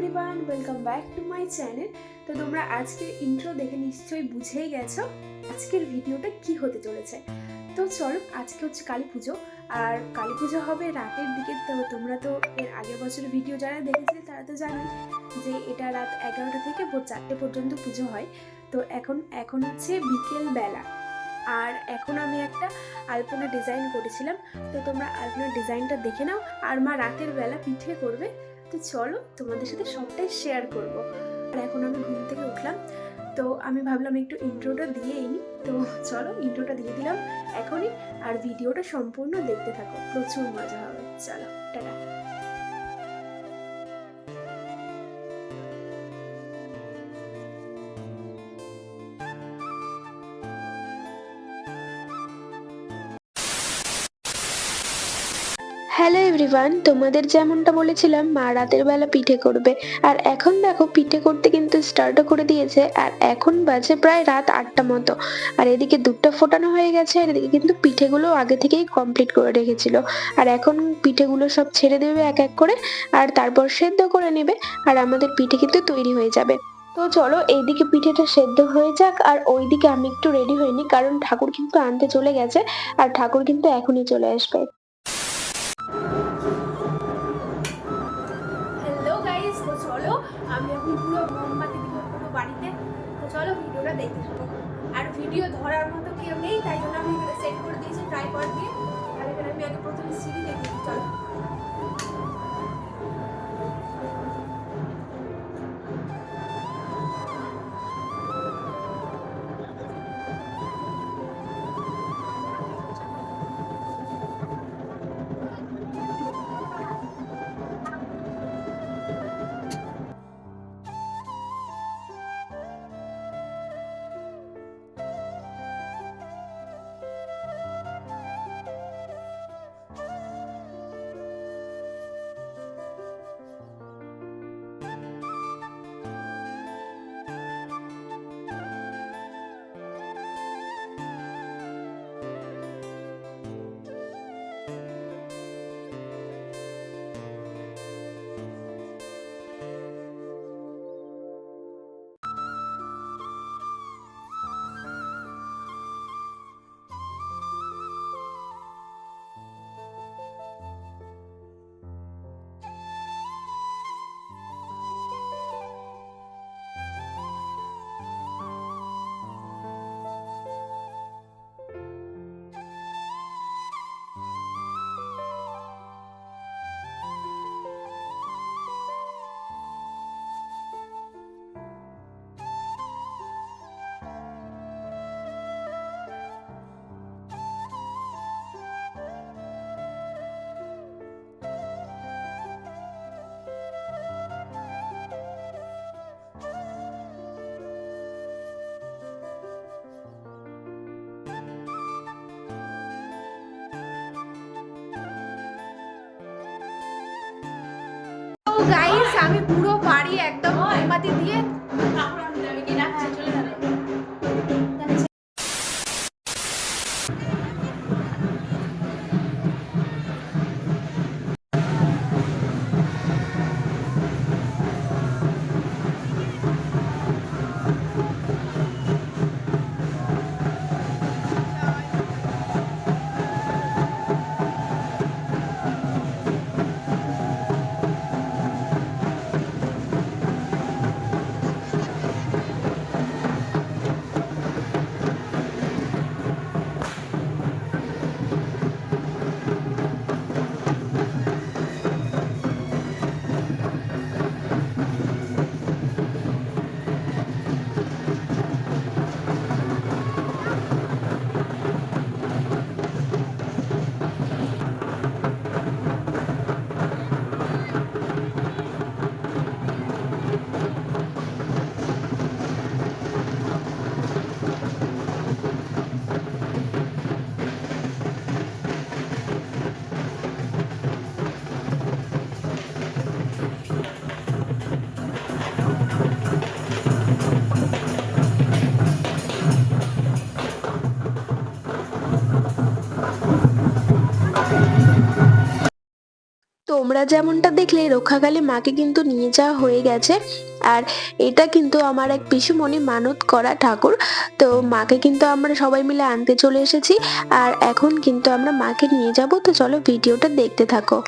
Everyone, welcome back to my channel. তো তোমরা আজকের ইন্ট্রো দেখে নিশ্চয়ই বুঝেই গেছো আজকের ভিডিওটা কি হতে চলেছে। তো চলো, আজকে হচ্ছে কালী পুজো, আর কালী পুজো হবে রাতের দিকে। তো তোমরা তো এর আগের বছরের ভিডিও যারা দেখেছিলে তারা তো জানোই যে এটা রাত 11টা থেকে ভোর 4টে পর্যন্ত পুজো হয়। তো এখন হচ্ছে বিকেল বেলা, আর এখন আমি একটা আলপনা ডিজাইন করেছিলাম। তো তোমরা আলপনার ডিজাইনটা দেখে নাও। আর মা রাতের বেলা পিঠে করবে, তো চলো তোমাদের সাথে সবটাই শেয়ার করব। আর এখন আমি ঘুম থেকে উঠলাম, তো আমি ভাবলাম একটু ইন্ট্রোটা দিয়েই নিই। তো চলো ইন্ট্রোটা দিয়ে দিলাম এখনই, আর ভিডিওটা সম্পূর্ণ দেখতে থাকো, প্রচুর মজা হবে। চলো, টাটা। হ্যালো এভরিওয়ান, তোমাদের যেমনটা বলেছিলাম মা রাতের বেলা পিঠে করবে, আর এখন দেখো পিঠে করতে কিন্তু স্টার্টও করে দিয়েছে। আর এখন বাজে প্রায় রাত 8টা মতো, আর এদিকে দুধটা ফোটানো হয়ে গেছে, আর এদিকে কিন্তু পিঠেগুলো আগে থেকেই কমপ্লিট করে রেখেছিল। আর এখন পিঠেগুলো সব ছেড়ে দেবে এক এক করে, আর তারপর সেদ্ধ করে নেবে, আর আমাদের পিঠে কিন্তু তৈরি হয়ে যাবে। তো চলো এইদিকে পিঠেটা সেদ্ধ হয়ে যাক, আর ওইদিকে আমি একটু রেডি হইনি, কারণ ঠাকুর কিন্তু আনতে চলে গেছে, আর ঠাকুর কিন্তু এখনই চলে আসবে। হ্যালো গাইস, তো চলো আমি এখন পুরো মোমবাতি দিব পুরো বাড়িতে। তো চলো ভিডিওটা দেখতে থাকো। আর ভিডিও ধরার মতো কেউ নেই, তাই জন্য আমি এখানে সেট করে দিয়েছি ট্রাইপড দিয়ে। আর এখানে আমি আগে প্রথমে সিঁড়ি দেখি। চলো গাইস, আমি পুরো বাড়ি একদম মোমবাতি দিয়ে তোমরা যেমনটা দেখলে রক্ষাকালী মাকে কিন্তু নিয়ে যাওয়া হয়ে গেছে। আর এটা কিন্তু আমার এক পিসিমণি মানত করা ঠাকুর। তো মাকে কিন্তু আমরা সবাই মিলে আনতে চলে এসেছি। আর এখন কিন্তু আমরা মাকে নিয়ে যাব, তো চলো ভিডিওটা দেখতে থাকো।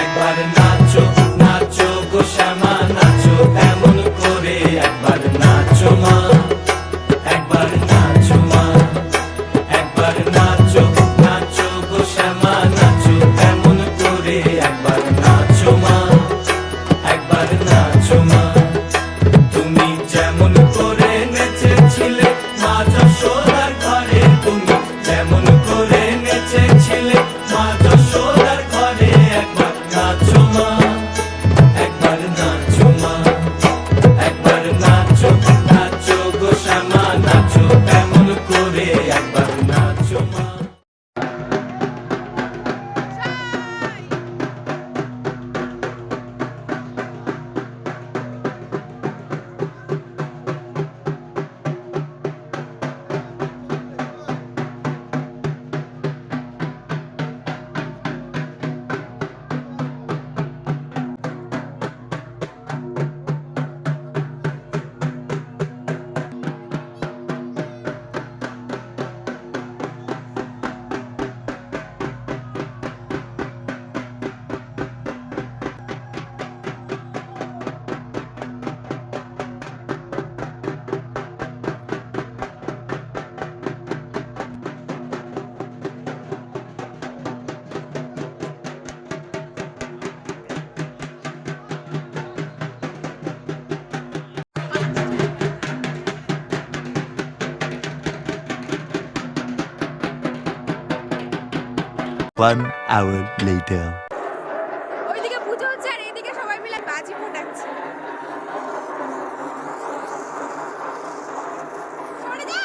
একবার নাচো নাচো গো শ্যামা নাচো এমন করে একবার নাচো মা একবার নাচো মা একবার নাচো নাচো গো শ্যামা নাচো এমন করে একবার নাচো মা একবার নাচো মা তুমি যেমন করে নেচেছিলে মা যশোদার ঘরে তুমি যেমন করে নেচেছিলে মা যশোদার ঘরে একবার নাচো মা একবার নাচো মা একবার নাচো নাচো গো শ্যামা নাচো এমন করে একবার নাচো মা One hour later. ওইদিকে পুজো হচ্ছে আর এইদিকে সবাই মিলে বাজি ফোটাচ্ছে। সরে যা।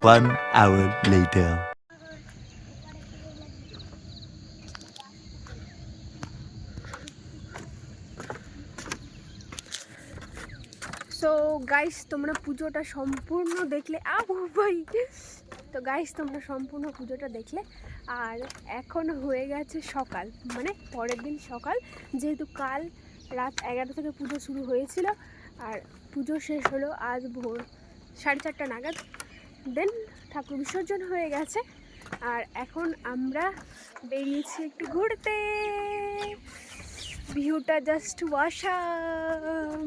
1 hour later. সো গাইস তোমরা পুজোটা সম্পূর্ণ দেখলে ভাই তো গাইস তোমরা সম্পূর্ণ পুজোটা দেখলে আর এখন হয়ে গেছে সকাল, মানে পরের দিন সকাল, যেহেতু কাল রাত 11 থেকে পুজো শুরু হয়েছিল আর পুজো শেষ হলো আজ ভোর 4:30 নাগাদ। দেন ঠাকুর বিসর্জন হয়ে গেছে আর এখন আমরা বেরিয়েছি একটু ঘুরতে। ভিউটা জাস্ট ওয়াসাম,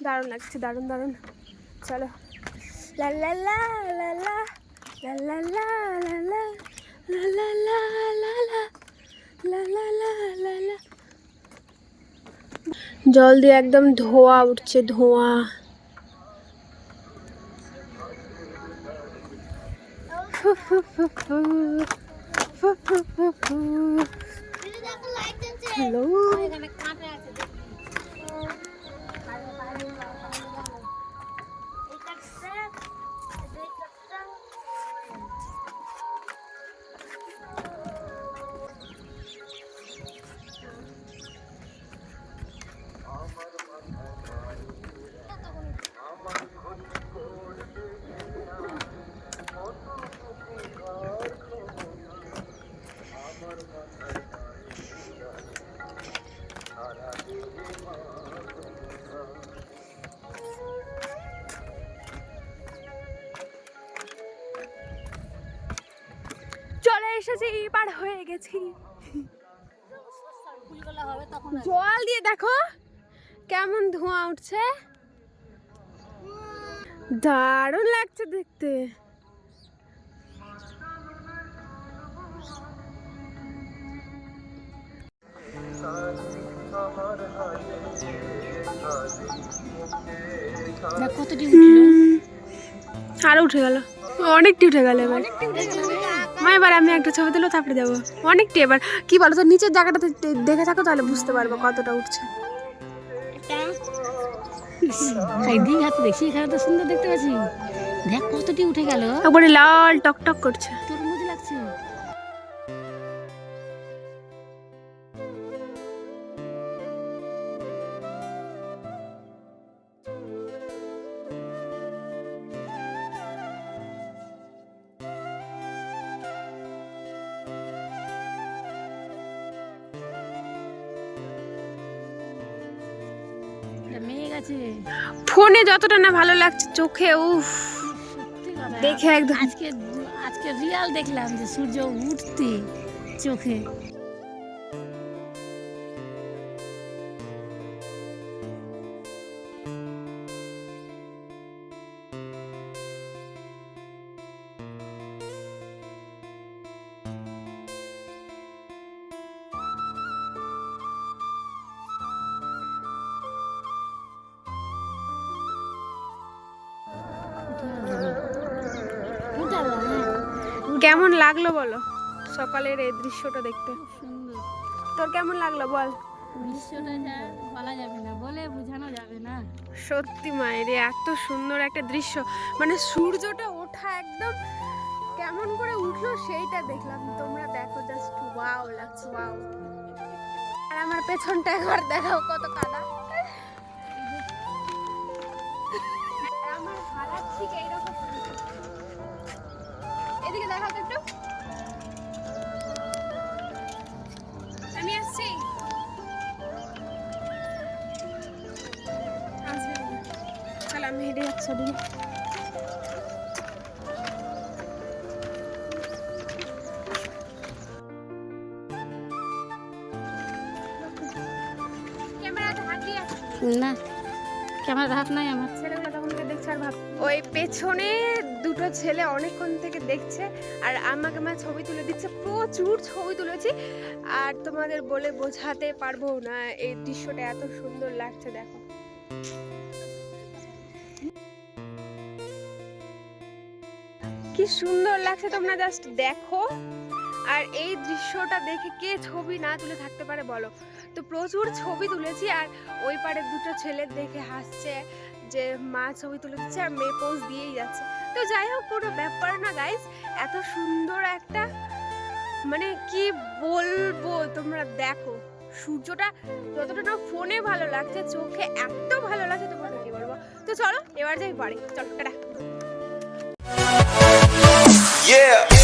দারুণ লাগছে, দারুণ দারুণ। চলো লা লা লা লা লা লা লা লা লা লা লা লা লা লা লা লা লা লা লা। জল দিয়ে একদম ধোঁয়া উঠছে, ধোঁয়া। হ্যালো, চলে এসেছি, পার হয়ে গেছি। জল দিয়ে দেখো কেমন ধোঁয়া উঠছে, দারুণ লাগছে দেখতে। কতটি উঠলো? আরো উঠে গেল, অনেকটি উঠে গেল। এবার এবার আমি একটা ছবি তুলো, তারপরে যাবো। অনেকটি এবার কি বলো তো, নিচের জায়গাটাতে দেখে থাকো তাহলে বুঝতে পারবো কতটা উঠছে। দীঘাতে দেখছি, এখানে তো সুন্দর দেখতে পাচ্ছি। দেখ কতটি উঠে গেল, একবারে লাল টকটক করছে। তরমুজ লাগছে। মেঘ আছে, ফোনে যতটা না ভালো লাগছে, চোখে উফ সত্যি কথা। দেখে একদম আজকে রিয়াল দেখলাম যে সূর্য উঠতে চোখে। কেমন লাগলো বলো সকালের এই দৃশ্যটা দেখতে? সুন্দর তোর কেমন লাগলো বল? দৃশ্যটা যা বলা যাবে না, বলে বোঝানো যাবে না। সত্যি মায়ের এত সুন্দর একটা দৃশ্য, মানে সূর্যটা ওঠা একদম কেমন করে উঠলো সেইটা দেখলাম। তোমরা দেখো, জাস্ট ওয়াও লাগছে, ওয়াও। আর আমার পেছনটা একবার দেখাও কত কাদা। আর আমার হারার ঠিক এইরকম। এদিকে দেখাও তো একটু, আমি আসছি। তাহলে আমি হেঁটে যাচ্ছি ওদিকে। ক্যামেরাতে হাত দিয়ে না, ক্যামেরার হাত নাই আমার। ছেলেগুলো তখন থেকে দেখছে আর ভাব, ওই পেছনে দুটো ছেলে অনেকক্ষণ থেকে দেখছে আর আমাকে ছবি তুলে দিচ্ছে। প্রচুর ছবি তুলেছি আর তোমাদের বলে বোঝাতে পারবো না, এই দৃশ্যটা এত সুন্দর লাগছে। দেখো কি সুন্দর লাগছে, তোমরা জাস্ট দেখো। আর এই দৃশ্যটা দেখে কে ছবি না তুলে থাকতে পারে বলো? তো প্রচুর ছবি তুলেছি আর ওই পারে দুটো ছেলে দেখে হাসছে, যে মা ছবি তুলে দিচ্ছে আর মেয়ে পোজ দিয়েই যাচ্ছে। তো যাই হোক, কোনো ব্যাপার না গাইস, এত সুন্দর একটা মানে কি বলবো, তোমরা দেখো সূর্যটা যতটা না ফোনে ভালো লাগছে, চোখে এত ভালো লাগছে তোমাকে কি বলবো। তো চলো এবার যাই বাড়ি, চলো টাটা। Yeah.